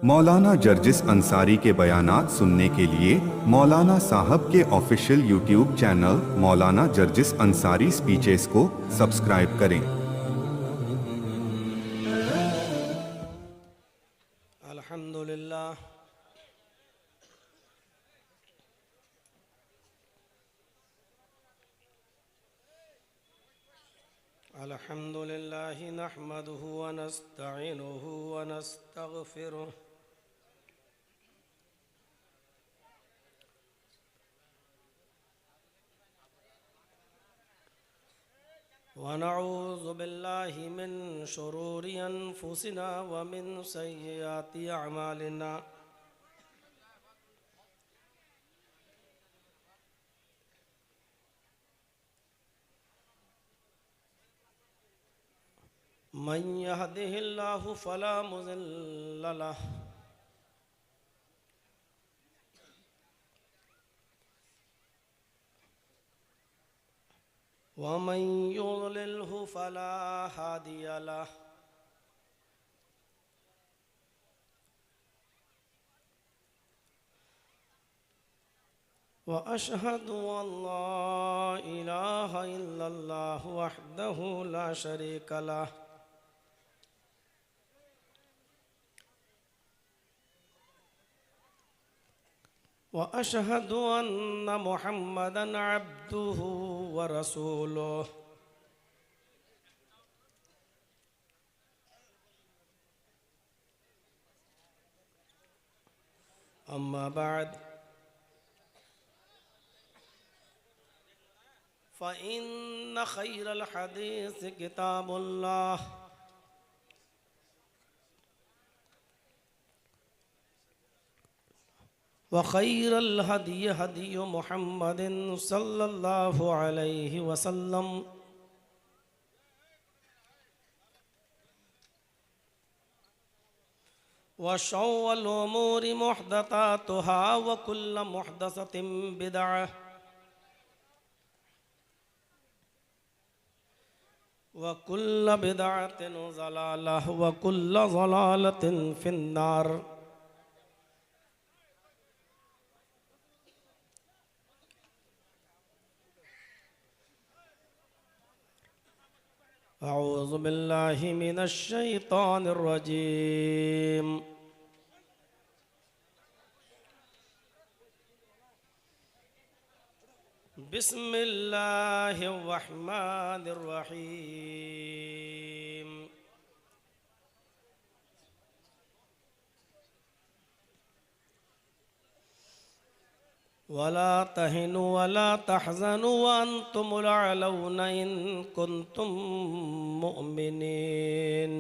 मौलाना जर्जिस अंसारी के बयानात सुनने के लिए मौलाना साहब के ऑफिशियल यूट्यूब चैनल मौलाना जर्जिस अंसारी स्पीचेस को सब्सक्राइब करें। अल्हम्दुलिल्लाह अल्हम्दुलिल्लाहि नहमदुहु व नस्तईनुहु व नस्तगफिरुह व नऊज़ु बिल्लाहि मिन शुरूरि अनफुसिना व मिन सय्यिआति अअमालिना मन यहदिहिल्लाहु फला मुज़िल्ल लहु व मन युज़लिल्हु फला हादिय लहु। व अशहदु अल्ला इलाहा इल्लल्लाहु वहदहु ला शरीका लहु व अशहदु अन्न मुहम्मदन अब्दुहु व रसूलुहु। अम्मा बाद फ़इन्न खैरल हदीस किताबुल्लाह व खैरल हदी हदी मुहम्मदिन सल्लल्लाहु अलैहि वसल्लम व शर्रिल उमूरि मुहदसातुहा व कुल्लु मुहदसतिन बिदअह व कुल्लु बिदअतिन ज़लालह व कुल्लु ज़लालतिन फिन्नार। अऊज़ु बिल्लाहि मिनश शैतानिर रजीम। बिस्मिल्लाहिर रहमानिर रहीम। वला तहिनु वला तहज़नु व अंतुमुल अअलौना इन कुंतुम मुअमिनीन।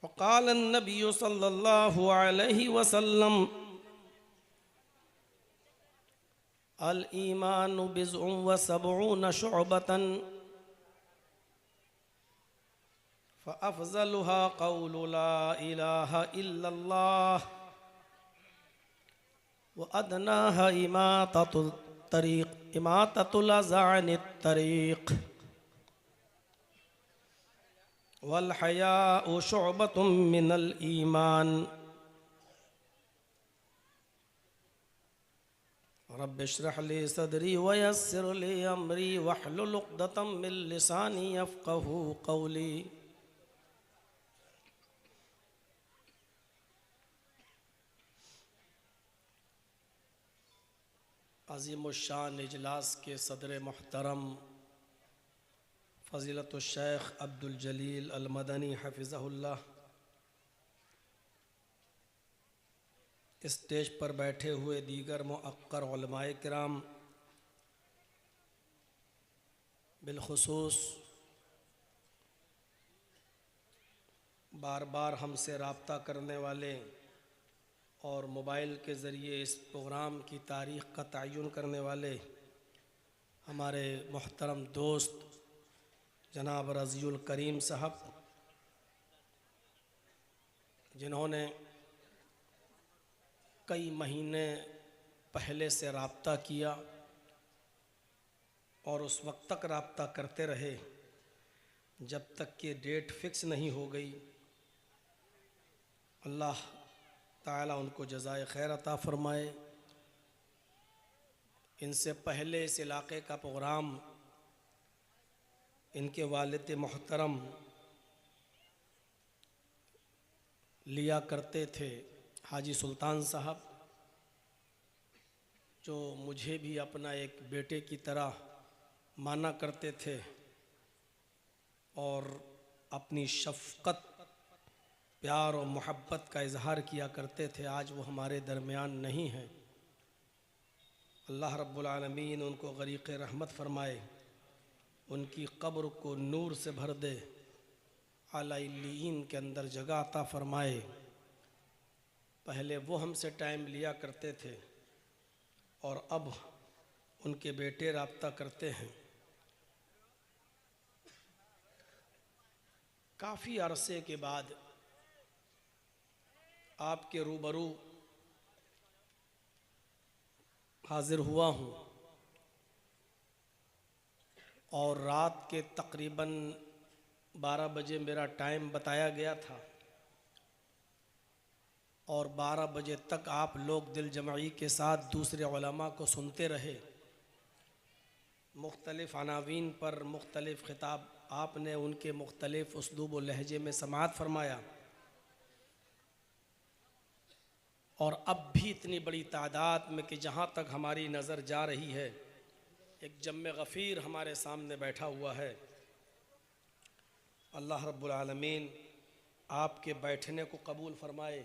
वक़ाल अन्नबिय्यु सल्लल्लाहु अलैहि वसल्लम अल ईमानु बिज़उन व सबऊन शुअबतन फ़अफ़ज़लुहा क़ौलु ला इलाहा इल्लल्लाह व अदनाहा इमाततुल अज़ा अनित तरीक़ वल हयाउ शुअबतुम मिनल ईमान। रब्बि इश्रह ली सदरी व यस्सिर ली अमरी वहलुल उक़दतम मिन लिसानी यफ़क़हू क़ौली। अज़ीमुश्शान इजलास के सदर मोहतरम फ़ज़ीलतुश शेख अब्दुल जलील अल मदनी हफ़िज़हुल्लाह, स्टेज पर बैठे हुए दीगर मुअक्कर उलमाए किराम, बिलखुसूस बार बार हमसे रब्ता करने वाले और मोबाइल के ज़रिए इस प्रोग्राम की तारीख़ का तयन करने वाले हमारे मोहतरम दोस्त जनाब रज़ीउल करीम साहब, जिन्होंने कई महीने पहले से रब्ता किया और उस वक्त तक रब्ता करते रहे जब तक कि डेट फिक्स नहीं हो गई। अल्लाह ताला उनको जज़ाए खैर अता फ़रमाए। इनसे पहले इस इलाक़े का प्रोग्राम इनके वालिद मोहतरम लिया करते थे, हाजी सुल्तान साहब, जो मुझे भी अपना एक बेटे की तरह माना करते थे और अपनी शफ़क़त, प्यार और मोहब्बत का इजहार किया करते थे। आज वो हमारे दरमियान नहीं हैं। अल्लाह रब्बुल आलमीन उनको गरीक़ रहमत फ़रमाए, उनकी कब्र को नूर से भर दे, आला इल्लीन के अंदर जगह अता फ़रमाए। पहले वो हमसे टाइम लिया करते थे और अब उनके बेटे रब्ता करते हैं। काफ़ी अरसे के बाद आपके रूबरू हाज़िर हुआ हूँ और रात के तकरीबन 12 बजे मेरा टाइम बताया गया था और 12 बजे तक आप लोग दिल जमाई के साथ दूसरे उलमा को सुनते रहे। मुख्तलिफ़ अनावीन पर मुख्तलिफ़ ख़िताब आपने उनके मुख्तलिफ़ उसलूब व लहजे में समाअत फ़रमाया और अब भी इतनी बड़ी तादाद में कि जहाँ तक हमारी नज़र जा रही है एक जम्मे गफ़ीर हमारे सामने बैठा हुआ है। अल्लाह रब्बुल आलमीन आपके बैठने को कबूल फ़रमाए,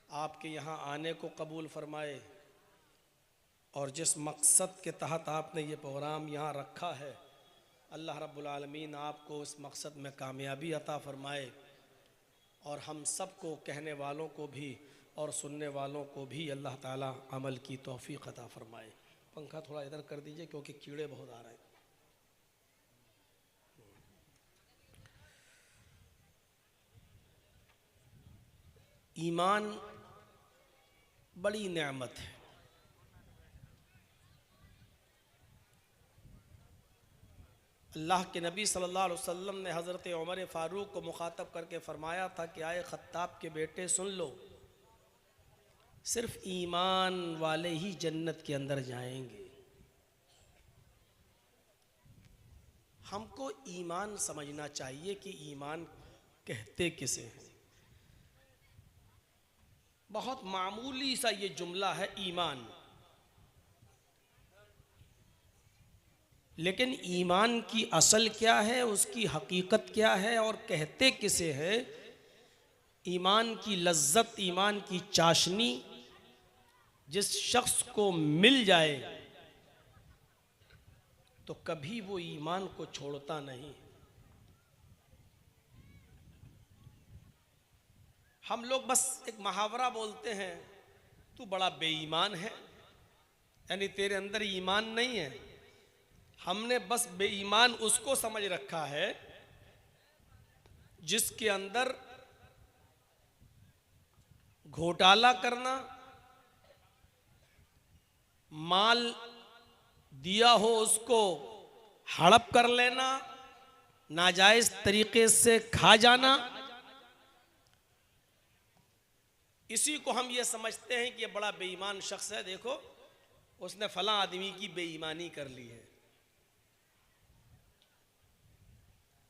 आपके यहाँ आने को कबूल फ़रमाए और जिस मकसद के तहत आपने ये प्रोग्राम यहाँ रखा है, अल्लाह रब्बुल आलमीन आपको उस मकसद में कामयाबी अता फ़रमाए और हम सब को, कहने वालों को भी और सुनने वालों को भी अल्लाह ताला अमल की तौफ़ीक़ अता फ़रमाए। पंखा थोड़ा इधर कर दीजिए क्योंकि कीड़े बहुत आ रहे हैं। ईमान बड़ी नेमत है। अल्लाह के नबी सल्लल्लाहु अलैहि वसल्लम ने हज़रत उमर फ़ारूक को मुखातब करके फ़रमाया था कि आए ख़त्ताब के बेटे सुन लो, सिर्फ ईमान वाले ही जन्नत के अंदर जाएंगे। हमको ईमान समझना चाहिए कि ईमान कहते किसे हैं। बहुत मामूली सा ये जुमला है ईमान, लेकिन ईमान की असल क्या है, उसकी हकीकत क्या है और कहते किसे है। ईमान की लज्जत, ईमान की चाशनी जिस शख्स को मिल जाए तो कभी वो ईमान को छोड़ता नहीं। हम लोग बस एक मुहावरा बोलते हैं, तू बड़ा बेईमान है, यानी तेरे अंदर ईमान नहीं है। हमने बस बेईमान उसको समझ रखा है जिसके अंदर घोटाला करना, माल दिया हो उसको हड़प कर लेना, नाजायज तरीके से खा जाना, इसी को हम ये समझते हैं कि ये बड़ा बेईमान शख्स है, देखो उसने फलां आदमी की बेईमानी कर ली है।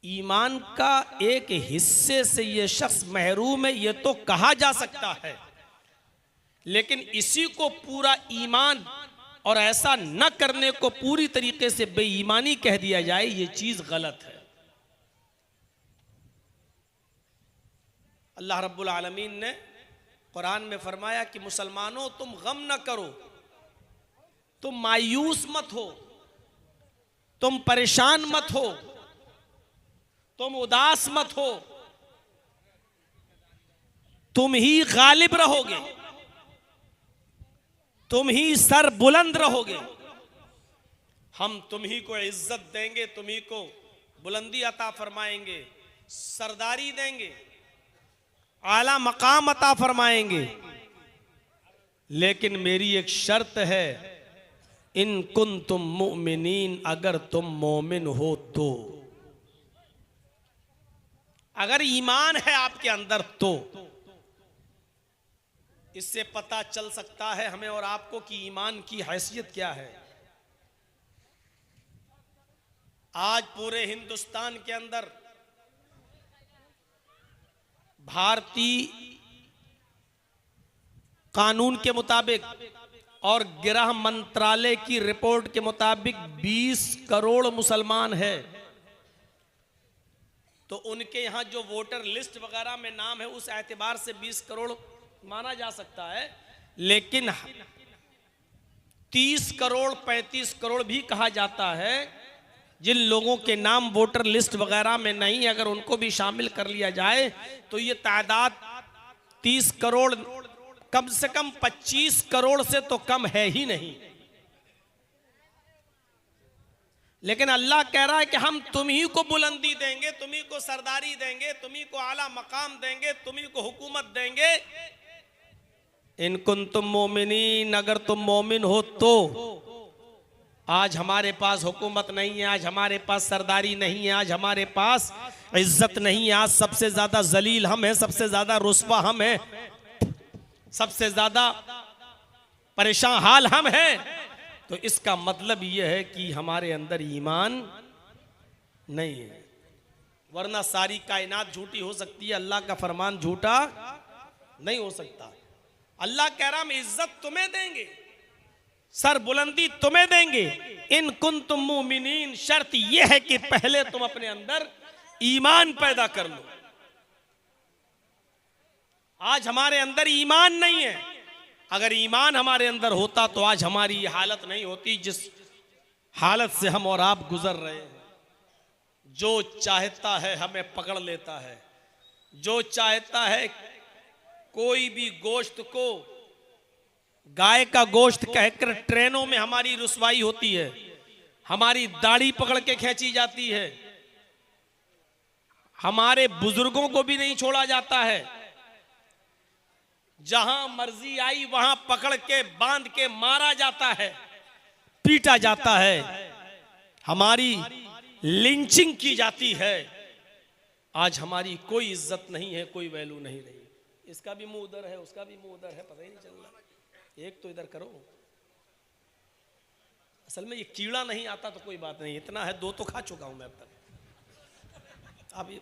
ईमान का एक हिस्से से ये शख्स महरूम है, ये तो कहा जा सकता है, लेकिन इसी को पूरा ईमान और ऐसा न करने को पूरी तरीके से बेईमानी कह दिया जाए, ये चीज गलत है। अल्लाह रब्बुल आलमीन ने कुरान में फरमाया कि मुसलमानों तुम गम न करो, तुम मायूस मत हो, तुम परेशान मत हो, तुम उदास मत हो, तुम ही गालिब रहोगे, तुम ही सर बुलंद रहोगे। हम तुम ही को इज्जत देंगे, तुम ही को बुलंदी अता फरमाएंगे, सरदारी देंगे, आला मकाम अता फरमाएंगे, लेकिन मेरी एक शर्त है इन कुंतुम मुमिनीन, अगर तुम मोमिन हो तो, अगर ईमान है आपके अंदर तो। इससे पता चल सकता है हमें और आपको कि ईमान की हैसियत क्या है। आज पूरे हिंदुस्तान के अंदर भारतीय कानून के मुताबिक और गृह मंत्रालय की रिपोर्ट के मुताबिक 20 करोड़ मुसलमान है। तो उनके यहां जो वोटर लिस्ट वगैरह में नाम है उस एतबार से 20 करोड़ माना जा सकता है, लेकिन 30 करोड़ 35 करोड़ भी कहा जाता है जिन लोगों के नाम वोटर लिस्ट वगैरह में नहीं, अगर उनको भी शामिल कर लिया जाए तो ये तादाद 30 करोड़ कम से कम 25 करोड़ से तो कम है ही नहीं। लेकिन अल्लाह कह रहा है कि हम तुम्ही को बुलंदी देंगे, तुम्ही को सरदारी देंगे, तुम्ही को आला मकाम देंगे, तुम्ही को हुकूमत देंगे। इन कुंतुम मोमिनीन, अगर तुम मोमिन हो तो। आज हमारे पास हुकूमत नहीं है, आज हमारे पास सरदारी नहीं है, आज हमारे पास इज्जत नहीं है। आज सबसे ज्यादा जलील हम हैं, सबसे ज्यादा रुस्वा हम हैं, सबसे ज्यादा परेशान हाल हम हैं। तो इसका मतलब यह है कि हमारे अंदर ईमान नहीं है, वरना सारी कायनात झूठी हो सकती है, अल्लाह का फरमान झूठा नहीं हो सकता। अल्लाह कह रहा हम इज्जत तुम्हें देंगे, सर बुलंदी तुम्हें देंगे, इन कुंतुम मुमिनीन। शर्त यह है कि पहले तुम अपने अंदर ईमान पैदा कर लो। आज हमारे अंदर ईमान नहीं है, अगर ईमान हमारे अंदर होता तो आज हमारी ये हालत नहीं होती जिस हालत से हम और आप गुजर रहे हैं। जो चाहता है हमें पकड़ लेता है, जो चाहता है कोई भी गोश्त को गाय का गोश्त कहकर ट्रेनों में हमारी रुसवाई होती है, हमारी दाढ़ी पकड़ के खींची जाती है, हमारे बुजुर्गों को भी नहीं छोड़ा जाता है। जहां मर्जी आई वहां पकड़ के बांध के मारा जाता है, पीटा जाता है, हमारी लिंचिंग की जाती है। आज हमारी कोई इज्जत नहीं है, कोई वैल्यू नहीं रही। इसका भी मुंह उधर है, उसका भी मुंह उधर है, पता ही नहीं चल रहा। एक तो इधर करो। असल में ये कीड़ा नहीं आता तो कोई बात नहीं, इतना है 2 तो खा चुका हूं मैं अब तक। अब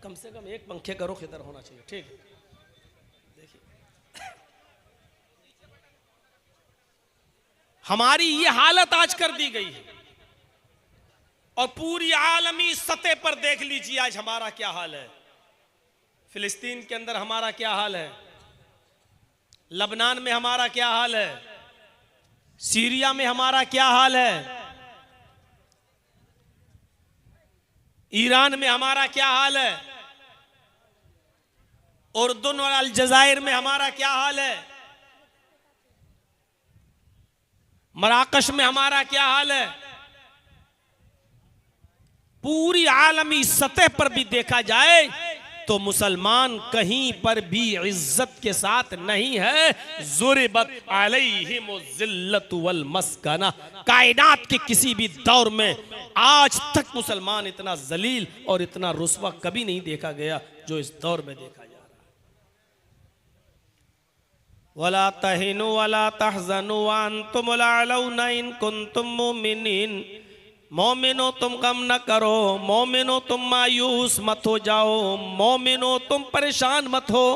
कम से कम एक पंखे का रुख इधर होना चाहिए, ठीक है। देखिए हमारी ये हालत आज कर दी गई है, और पूरी आलमी सतह पर देख लीजिए आज हमारा क्या हाल है। फिलिस्तीन के अंदर हमारा क्या हाल है, लबनान में हमारा क्या हाल है, सीरिया में हमारा क्या हाल है, ईरान में हमारा क्या हाल है, उर्दून और अलजायर में हमारा क्या हाल है, मराकश में हमारा क्या हाल है। पूरी आलमी सतह पर भी देखा जाए तो मुसलमान कहीं पर भी इज्जत के साथ नहीं है। ज़ुरिबत अलैहिमुज़्ज़िल्लतु वल मस्कना, कायनात के किसी भी दौर में आज तक मुसलमान इतना जलील और इतना रुस्वा कभी नहीं देखा गया जो इस दौर में देखा जा रहा है। वला तहिनु वला तहज़नु व अंतुमुल अलौना इन कुंतुम मुमिनीन, मोमिनो तुम गम न करो, मोमिनो तुम मायूस मत हो जाओ, मोमिनो तुम परेशान मत हो।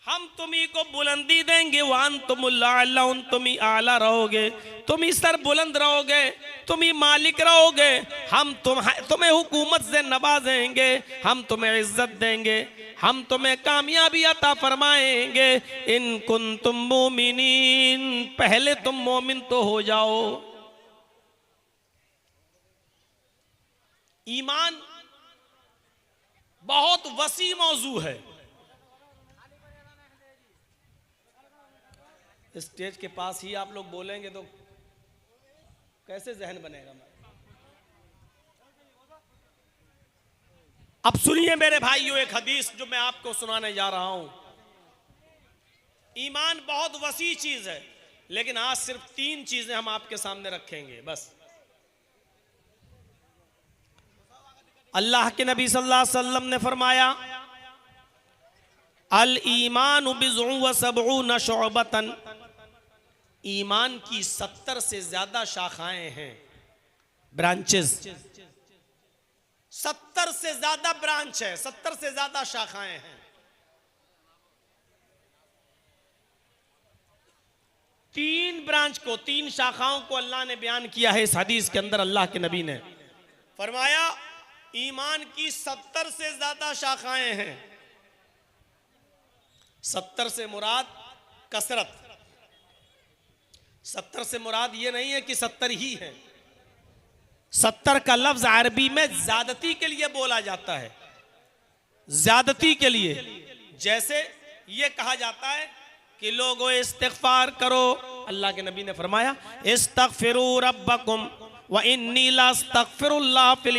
हम तुम्ही को बुलंदी देंगे, वान तुमुल्लाउन, तुम ही आला रहोगे, तुम ही सर बुलंद रहोगे, तुम ही मालिक रहोगे। हम तुम्हें हुकूमत से नवाजेंगे, हम तुम्हें इज्जत देंगे, हम तुम्हें कामयाबी अता फरमाएंगे। इन कुंतुम मोमिनीन, पहले तुम मोमिन तो हो जाओ। ईमान बहुत वसी मौजू है। स्टेज के पास ही आप लोग बोलेंगे तो कैसे जहन बनेगा। अब सुनिए मेरे भाइयों, एक हदीस जो मैं आपको सुनाने जा रहा हूं। ईमान बहुत वसी चीज है, लेकिन आज सिर्फ 3 चीजें हम आपके सामने रखेंगे बस। अल्लाह के नबी सल्लल्लाहु अलैहि वसल्लम ने फरमाया, अल ईमान बिज़्उन व सबऊन शुअबतन, ईमान की 70 से ज्यादा शाखाएं हैं, ब्रांचेस। 70 से ज्यादा ब्रांच है, 70 से ज्यादा शाखाएं हैं। 3 ब्रांच को, 3 शाखाओं को अल्लाह ने बयान किया है इस हदीस के अंदर। अल्लाह के नबी ने फरमाया ईमान की 70 से ज्यादा शाखाएं हैं। 70 से मुराद कसरत, 70 से मुराद ये नहीं है कि 70 ही है। 70 का लफ्ज अरबी में ज्यादती के लिए बोला जाता है, ज्यादती के लिए। जैसे ये कहा जाता है कि लोगों इस्तिग़फ़ार करो, अल्लाह के नबी ने फरमाया इस्तग़फ़िरू रब्बकुम व इन्नी ला अस्तग़फ़िरुल्लाह फिल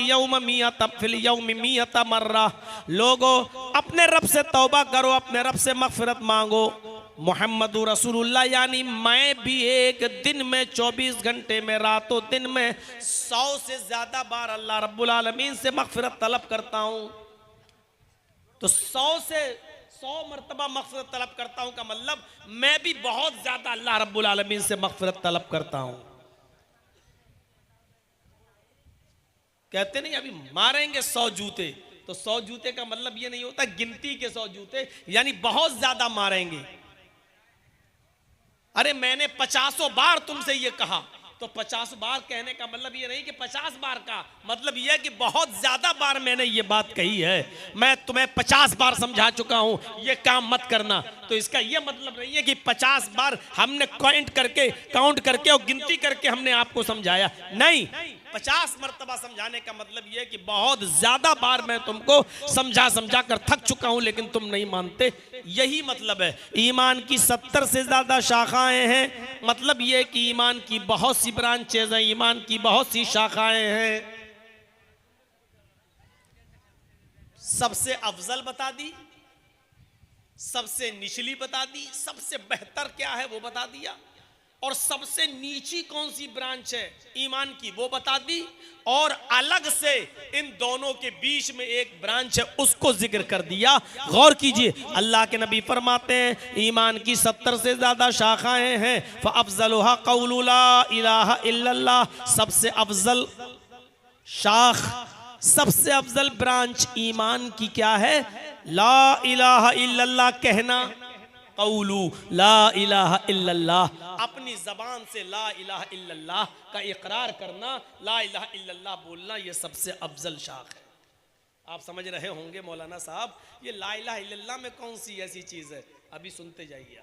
यौमि मियता मर्रा। लोगों अपने रब से तौबा करो, अपने रब से मग़फ़िरत मांगो। मुहम्मदुर रसूलुल्लाह यानी मैं भी एक दिन में 24 घंटे में रातों दिन में 100 से ज्यादा बार अल्लाह रब्बुल आलमीन से मग़फ़िरत तलब करता हूं। तो 100 मरतबा मग़फ़िरत तलब करता हूं का मतलब मैं भी बहुत ज्यादा अल्लाह रब्बुल आलमीन से मग़फ़िरत तलब करता हूं। कहते नहीं अभी मारेंगे 100 जूते, तो 100 जूते का मतलब ये नहीं होता गिनती के 100 जूते, यानी बहुत ज्यादा मारेंगे। अरे मैंने 50 बार तुमसे ये कहा, तो 50 बार कहने का मतलब ये नहीं कि 50 बार का मतलब ये है कि बहुत ज्यादा बार मैंने ये बात कही है, मैं तुम्हें 50 बार समझा चुका हूं ये काम मत करना। तो इसका ये मतलब नहीं है कि 50 बार हमने काउंट करके और गिनती करके हमने आपको समझाया, नहीं। 50 मरतबा समझाने का मतलब यह है कि बहुत ज्यादा बार मैं तुमको समझा कर थक चुका हूं, लेकिन तुम नहीं मानते। यही मतलब है। ईमान की 70 से ज्यादा शाखाएं हैं, मतलब यह कि ईमान की बहुत सी ब्रांचेज हैं, ईमान की बहुत सी शाखाएं हैं। सबसे अफजल बता दी, सबसे निचली बता दी, सबसे बेहतर क्या है वो बता दिया, और सबसे नीची कौन सी ब्रांच है ईमान की वो बता दी, और अलग से इन दोनों के बीच में एक ब्रांच है उसको जिक्र कर दिया। गौर कीजिए, अल्लाह के नबी फरमाते हैं ईमान की 70 से ज्यादा शाखाएं हैं। फअफ़ज़लुहा क़ौलु ला इलाहा इल्लल्लाह, सबसे अफजल शाख, सबसे अफजल ब्रांच ईमान की क्या है? ला इलाहा इल्लल्लाह कहना। क़ौलु ला इलाहा इल्लल्लाह, अपनी जबान से ला इलाहा इल्लल्लाह का इकरार करना, ला इलाहा इल्लल्लाह बोलना, ये सबसे अफजल शाख है। आप समझ रहे होंगे मौलाना साहब ये ला इलाहा इल्लल्लाह में कौन सी ऐसी चीज है, अभी सुनते जाइए।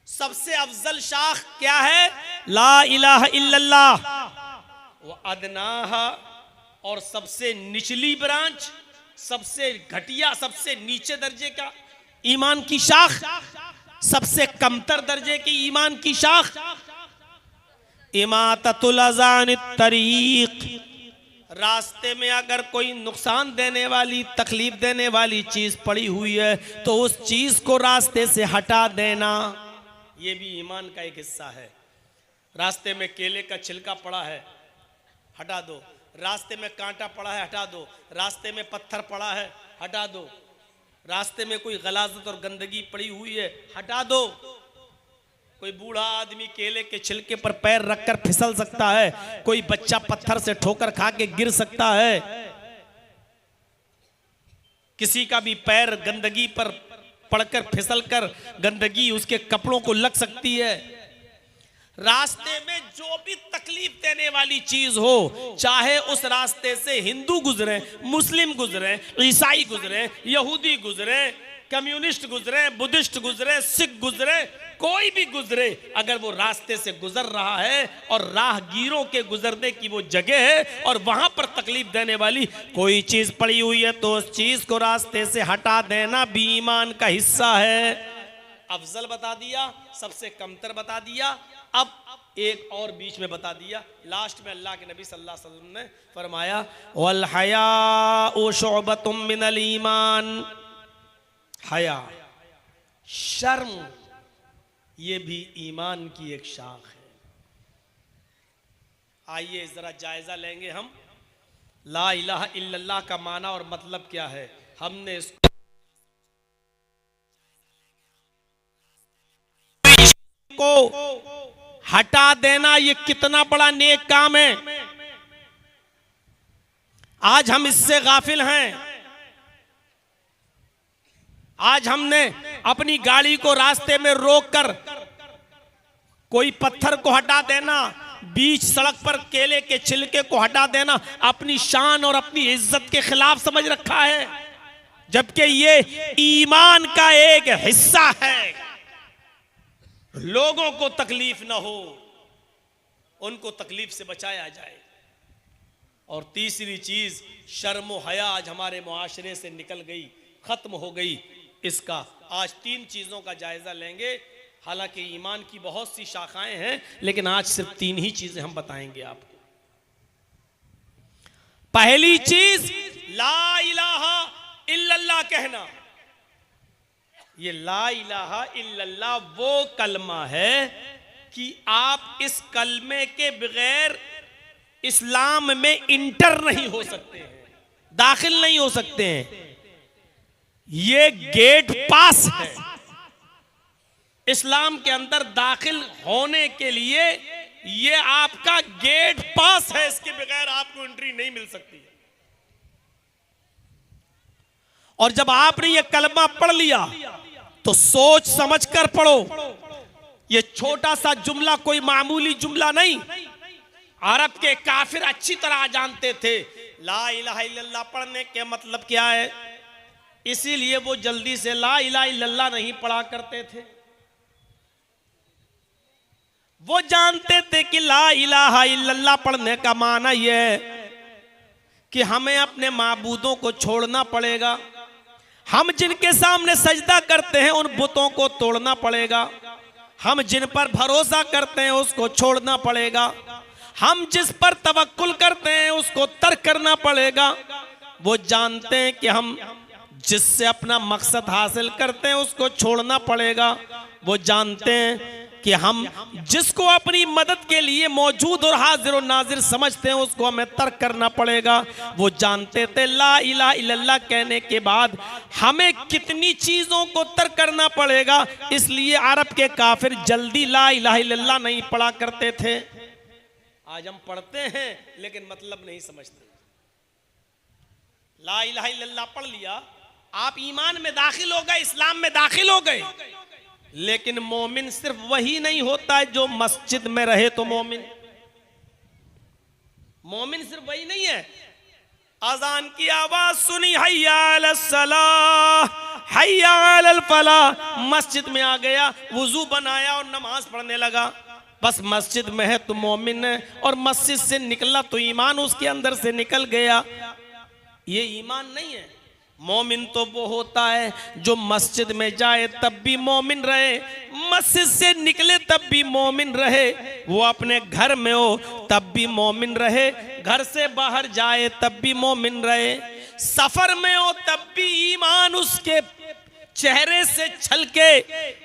सबसे अफजल शाख क्या है? ला इलाहा इल्लल्लाह। वो अदनाहा, और सबसे निचली ब्रांच, सबसे घटिया, सबसे नीचे दर्जे का ईमान की शाख, सबसे कमतर दर्जे की ईमान की शाख इमाततुल अज़ानित तरीक, रास्ते में अगर कोई नुकसान देने वाली, तकलीफ देने वाली चीज पड़ी हुई है तो उस चीज को रास्ते से हटा देना, ये भी ईमान का एक हिस्सा है। रास्ते में केले का छिलका पड़ा है, हटा दो। रास्ते में कांटा पड़ा है, हटा दो। रास्ते में पत्थर पड़ा है, हटा दो। रास्ते में कोई गलाजत और गंदगी पड़ी हुई है, हटा दो। कोई बूढ़ा आदमी केले के छिलके पर पैर रखकर फिसल सकता है, कोई बच्चा पत्थर से ठोकर खा के गिर सकता है, किसी का भी पैर गंदगी पर पड़कर फिसलकर गंदगी उसके कपड़ों को लग सकती है। रास्ते में जो भी तकलीफ देने वाली चीज हो, चाहे उस रास्ते से हिंदू गुजरे, मुस्लिम गुजरे, ईसाई गुजरे, यहूदी गुजरे, कम्युनिस्ट गुजरे, बुद्धिस्ट गुजरे, सिख गुजरे, कोई भी गुजरे, अगर वो रास्ते से गुजर रहा है और राहगीरों के गुजरने की वो जगह है और वहां पर तकलीफ देने वाली कोई चीज पड़ी हुई है तो उस चीज को रास्ते से हटा देना भी ईमान का हिस्सा है। अफजल बता दिया, सबसे कमतर बता दिया, अब एक और बीच में बता दिया। लास्ट में अल्लाह के नबी सल्लल्लाहु अलैहि वसल्लम ने फरमाया वल हयाउ शुअबतुम मिनल ईमान, हया शर्म ये भी ईमान की एक शाख है। आइए जरा जायजा लेंगे हम ला इलाहा इल्लल्लाह का माना और मतलब क्या है। हमने इसको हटा देना ये कितना बड़ा नेक काम है। आज हम इससे गाफिल हैं। आज हमने अपनी गाड़ी को रास्ते में रोककर कोई पत्थर को हटा देना, बीच सड़क पर केले के छिलके को हटा देना अपनी शान और अपनी इज्जत के खिलाफ समझ रखा है, जबकि ये ईमान का एक हिस्सा है। लोगों को तकलीफ ना हो, उनको तकलीफ से बचाया जाए। और तीसरी चीज शर्म व हया आज हमारे मुआशरे से निकल गई, खत्म हो गई। इसका आज 3 चीजों का जायजा लेंगे। हालांकि ईमान की बहुत सी शाखाएं हैं, लेकिन आज सिर्फ 3 ही चीजें हम बताएंगे आपको। पहली चीज ला इलाहा इल्लल्लाह कहना। ये ला इलाहा इल्लल्लाह वो कलमा है कि आप इस कलमे के बगैर इस्लाम में इंटर नहीं हो सकते हैं, दाखिल नहीं हो सकते हैं। ये गेट पास है। इस्लाम के अंदर दाखिल होने के लिए ये आपका गेट पास है, इसके बगैर आपको एंट्री नहीं मिल सकती। और जब आपने ये कलमा पढ़ लिया तो सोच समझ कर पढ़ो। ये छोटा सा जुमला कोई मामूली जुमला नहीं। अरब के काफिर अच्छी तरह जानते थे ला इलाहा इल्लल्लाह पढ़ने के मतलब क्या है, इसीलिए वो जल्दी से ला इलाहा इल्लल्लाह नहीं पढ़ा करते थे। वो जानते थे कि ला इलाहा इल्लल्लाह पढ़ने का माना यह है कि हमें अपने माबूदों को छोड़ना पड़ेगा, हम जिनके सामने सजदा करते हैं उन बुतों को तोड़ना पड़ेगा, हम जिन पर भरोसा करते हैं उसको छोड़ना पड़ेगा, हम जिस पर तवक्कुल करते हैं उसको तर्क करना पड़ेगा। वो जानते हैं कि हम जिससे अपना मकसद हासिल करते हैं उसको छोड़ना पड़ेगा। वो जानते हैं कि हम जिसको अपनी मदद के लिए मौजूद और हाजिर और नाजिर समझते हैं उसको हमें तर्क करना पड़ेगा। वो जानते थे ला इलाहा इल्लल्लाह कहने के बाद हमें कितनी चीजों को तर्क करना पड़ेगा, इसलिए अरब के काफिर जल्दी ला इलाहा इल्लल्लाह नहीं पढ़ा करते थे। आज हम पढ़ते हैं लेकिन मतलब नहीं समझते। ला इलाहा इल्लल्लाह पढ़ लिया, आप ईमान में दाखिल हो गए, इस्लाम में दाखिल हो गए। लेकिन मोमिन सिर्फ वही नहीं होता है जो मस्जिद में रहे तो मोमिन सिर्फ वही नहीं है। अजान की आवाज सुनी हय्या अलस सलाह हय्या अलल फलाह, मस्जिद में आ गया, वुजू बनाया और नमाज पढ़ने लगा। बस मस्जिद में है तो मोमिन है, और मस्जिद से निकला तो ईमान उसके अंदर से निकल गया। ये ईमान नहीं है। मोमिन तो वो होता है जो मस्जिद में जाए तब भी मोमिन रहे, मस्जिद से निकले तब भी मोमिन रहे, वो अपने घर में हो तब भी मोमिन रहे, घर से बाहर जाए तब भी मोमिन रहे, सफर में हो तब भी ईमान उसके चेहरे से छलके,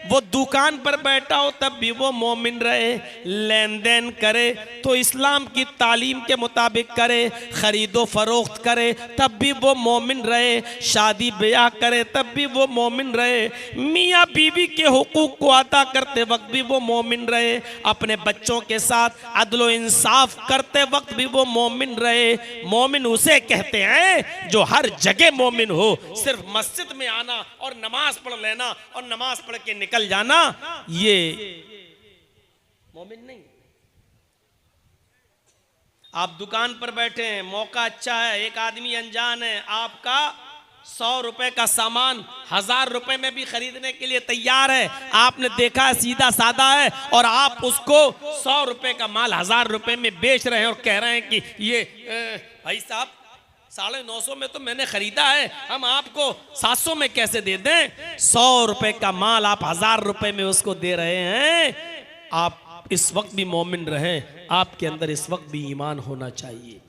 वो दुकान पर बैठा हो तब भी वो मोमिन रहे, लेन देन करे तो इस्लाम की तालीम के मुताबिक करे, खरीदो फरोख्त करे तब भी वो मोमिन रहे, शादी ब्याह करे तब भी वो मोमिन रहे, मियाँ बीवी के हुकूक को अदा करते वक्त भी वो मोमिन रहे, अपने बच्चों के साथ अदलो इंसाफ करते वक्त भी वो मोमिन रहे। मोमिन उसे कहते हैं जो हर जगह मोमिन हो, सिर्फ मस्जिद में आना और नमाज पढ़ लेना और नमाज पढ़ के निकल जाना ये मोमिन नहीं। आप दुकान पर बैठे हैं, मौका अच्छा है, एक आदमी अनजान है, आपका 100 रुपए का सामान 1000 रुपए में भी खरीदने के लिए तैयार है, आपने देखा सीधा साधा है और आप उसको 100 रुपए का माल 1000 रुपए में बेच रहे हैं और कह रहे हैं कि ये भाई साहब 950 में तो मैंने खरीदा है, हम आपको 700 में कैसे दे दें। 100 रुपए का माल आप 1000 रुपए में उसको दे रहे हैं। आप इस वक्त भी मोमिन रहें, आपके अंदर इस वक्त भी ईमान होना चाहिए।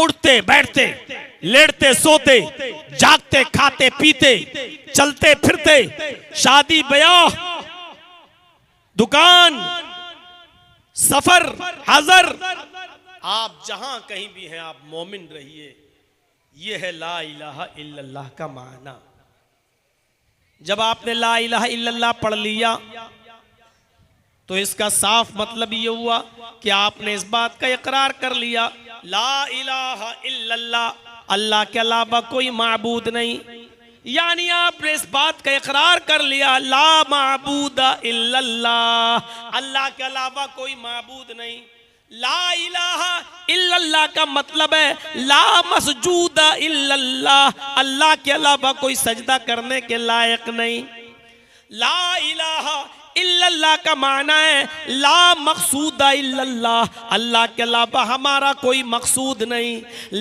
उठते बैठते, लेटते सोते, जागते खाते पीते, चलते फिरते, शादी ब्याह, दुकान, सफर, हजर, आप जहां कहीं भी हैं आप मोमिन रहिए। यह है ला इलाहा इल्लल्लाह का माना। जब आपने ला इलाहा इल्लल्लाह पढ़ लिया तो इसका साफ मतलब ये हुआ कि आपने इस बात का इकरार कर लिया, ला इलाहा इल्लल्लाह, अल्लाह के अलावा कोई माबूद नहीं। यानी आपने इस बात का इकरार कर लिया, ला माबूदा इल्लल्लाह, अल्लाह के अलावा कोई माबूद नहीं। ला इलाहा इल्लल्लाह का मतलब है ला मसजूदा इल्लल्लाह, अल्लाह के अलावा कोई सजदा करने के लायक नहीं। ला इलाहा इल्लल्लाह का माना है ला मकसूदा इल्लल्लाह, अल्लाह के अलावा हमारा कोई मकसूद नहीं।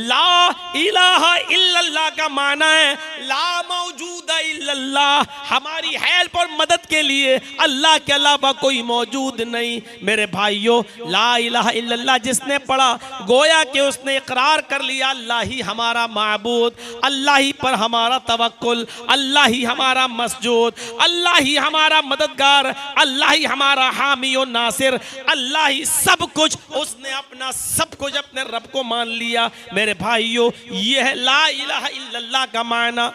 ला इलाहा इल्लल्लाह का माना है ला मौजूदा इल्लल्लाह, हमारी हेल्प और मदद के लिए अल्लाह के अलावा कोई मौजूद नहीं। मेरे भाइयों, ला इलाहा इल्लल्लाह जिसने पढ़ा गोया कि उसने इकरार कर लिया अल्लाह ही हमारा माबूद, अल्लाह ही पर हमारा तवक्कुल, अल्लाह ही हमारा मसजूद, अल्लाह ही हमारा मददगार, अल्लाह ही हमारा हामी और नासिर, अल्लाह ही सब कुछ। उसने अपना सब कुछ अपने रब को मान लिया। मेरे भाइयों, यह है ला इलाहा इल्लल्लाह का माना।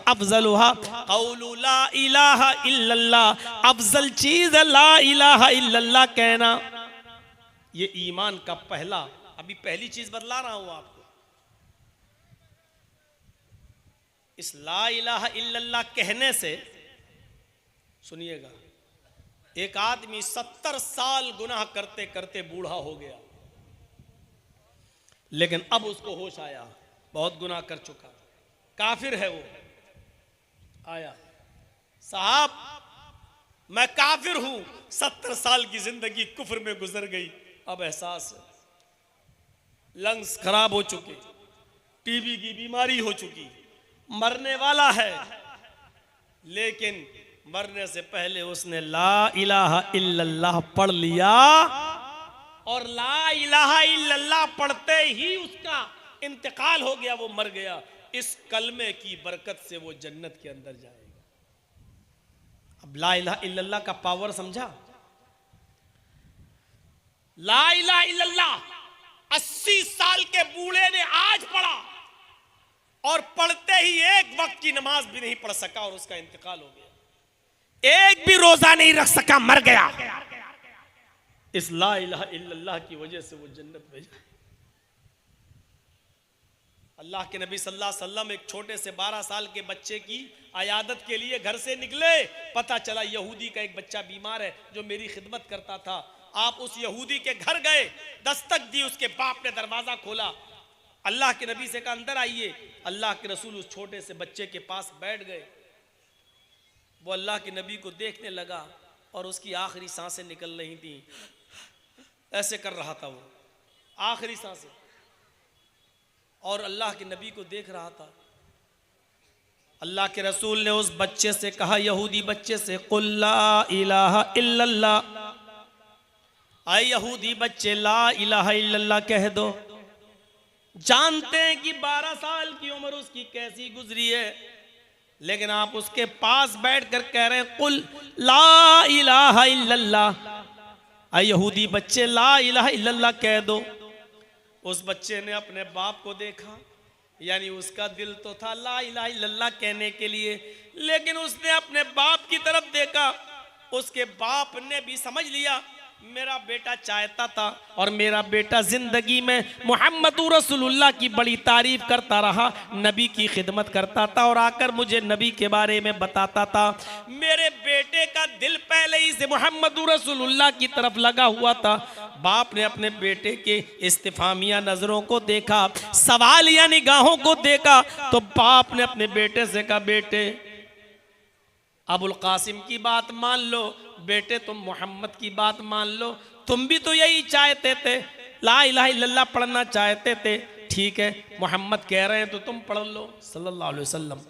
अफजलुहा कौलु ला इलाहा इल्लल्लाह, अफजल चीज है ला इलाहा इल्लल्लाह कहना। ये ईमान का पहला, अभी पहली चीज बतला रहा हूं आपको। इस ला इलाहा इल्लल्लाह कहने से, सुनिएगा, एक आदमी 70 साल गुनाह करते करते बूढ़ा हो गया, लेकिन अब उसको होश आया, बहुत गुनाह कर चुका, काफिर है वो। आया, साहब मैं काफिर हूं, 70 साल की जिंदगी कुफ्र में गुजर गई, अब एहसास है, लंग्स खराब हो चुके, टीबी की बीमारी हो चुकी, मरने वाला है, लेकिन मरने से पहले उसने ला इलाहा इल्लल्लाह पढ़ लिया, और ला इलाहा इल्लल्लाह पढ़ते ही उसका इंतकाल हो गया, वो मर गया। इस कलमे की बरकत से वो जन्नत के अंदर जाएगा। अब ला इलाहा इल्लल्लाह का पावर समझा? ला इलाहा इल्लल्लाह 80 साल के बूढ़े ने आज पढ़ा, और पढ़ते ही एक वक्त की नमाज भी नहीं पढ़ सका और उसका इंतकाल हो गया, एक भी रोजा नहीं रख सका, मर गया। इस ला इलाहा इल्लल्लाह की वजह से वो जन्नत में जाए। अल्लाह के नबी सल्लल्लाहु अलैहि वसल्लम एक छोटे से 12 साल के बच्चे की अयादत के लिए घर से निकले। पता चला यहूदी का एक बच्चा बीमार है जो मेरी खिदमत करता था। आप उस यहूदी के घर गए, दस्तक दी, उसके बाप ने दरवाजा खोला, अल्लाह के नबी से कहा अंदर आइए। अल्लाह के रसूल उस छोटे से बच्चे के पास बैठ गए। वो अल्लाह के नबी को देखने लगा और उसकी आखिरी सांसें निकल रही थी, ऐसे कर रहा था वो, आखिरी सांसें, और अल्लाह के नबी को देख रहा था। अल्लाह के रसूल ने उस बच्चे से कहा, यहूदी बच्चे से, कुल ला इलाहा इल्लल्लाह, आए यहूदी बच्चे ला इलाहा इल्लल्लाह कह दो। जानते हैं कि 12 साल की उम्र उसकी कैसी गुजरी है, लेकिन आप उसके पास बैठकर कह रहे हैं कुल ला इलाहा इल्लल्लाह। आए यहूदी बच्चे ला इलाहा इल्लल्लाह कह दो। उस बच्चे ने अपने बाप को देखा, यानी उसका दिल तो था ला इलाहा इल्लल्लाह कहने के लिए, लेकिन उसने अपने बाप की तरफ देखा। उसके बाप ने भी समझ लिया मेरा बेटा चाहता था, और मेरा बेटा जिंदगी में मोहम्मद रसूलुल्लाह की बड़ी तारीफ करता रहा, नबी की खिदमत करता था और आकर मुझे नबी के बारे में बताता था। मेरे बेटे का दिल पहले ही से मोहम्मद रसूलुल्लाह की तरफ लगा हुआ था। बाप ने अपने बेटे के इस्तिफामिया नजरों को देखा, सवालिया निगाहों को देखा, तो बाप ने अपने बेटे से कहा, बेटे अबुल कासिम की बात मान लो, बेटे तुम मोहम्मद की बात मान लो, तुम भी तो यही चाहते थे, ला इलाहा इल्लल्लाह पढ़ना चाहते थे, ठीक है मोहम्मद कह रहे हैं तो तुम पढ़ लो सल्लल्लाहु अलैहि वसल्लम।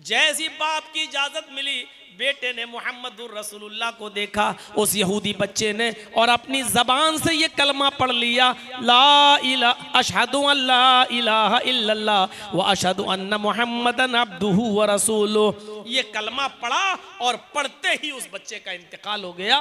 जैसी बाप की इजाजत मिली, बेटे ने मुहम्मदुर रसूलुल्लाह को देखा, उस यहूदी बच्चे ने, और अपनी जबान से ये कलमा पढ़ लिया, ला इलाहा अशहदु अल्ला इलाहा इल्लल्लाह व अशहदु अन्ना मुहम्मदन अब्दुहु व रसूलुहु। ये कलमा पढ़ा और पढ़ते ही उस बच्चे का इंतकाल हो गया।